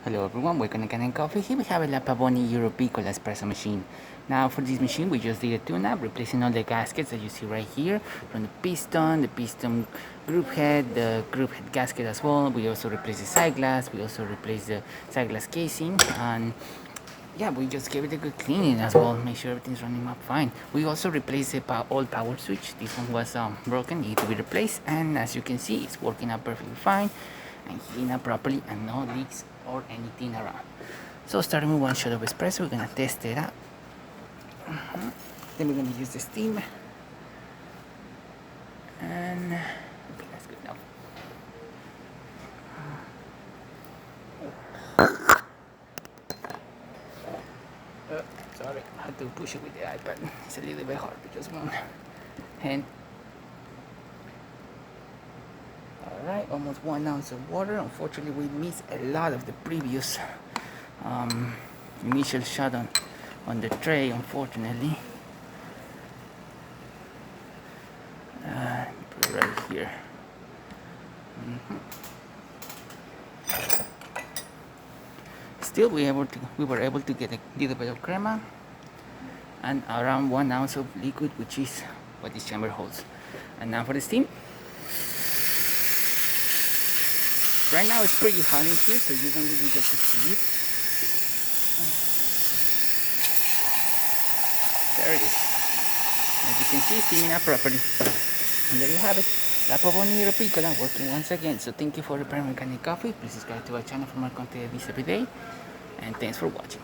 Hello everyone, welcome to Kanen Coffee. Here we have a Pavoni Euro Piccola espresso machine. Now for this machine we just did a tune-up, replacing all the gaskets that you see right here, from the piston group head, the group head gasket as well. We also replaced the side glass, we also replaced the side glass casing, and yeah, we just gave it a good cleaning as well, make sure everything's running up fine. We also replaced the old power switch. This one was broken, needed to be replaced, and as you can see it's working out perfectly fine and heating up properly and no leaks or anything around. So starting with one shot of espresso, we're gonna test it out. Then we're gonna use the steam, and okay, that's good enough. Sorry, I had to push it with the iPad. It's a little bit hard because one hand. Alright, almost 1 ounce of water. Unfortunately, we missed a lot of the previous initial shot on the tray, unfortunately. Put it right here. Still, we were able to get a little bit of crema and around 1 ounce of liquid, which is what this chamber holds. And now for the steam. Right now it's pretty hot in here, so you don't really get to see it. There it is. As you can see, steaming up properly. And there you have it. La Pavoni Piccola working once again. So thank you for preparing Kanen Coffee. Please subscribe to our channel for more content like this every day. And thanks for watching.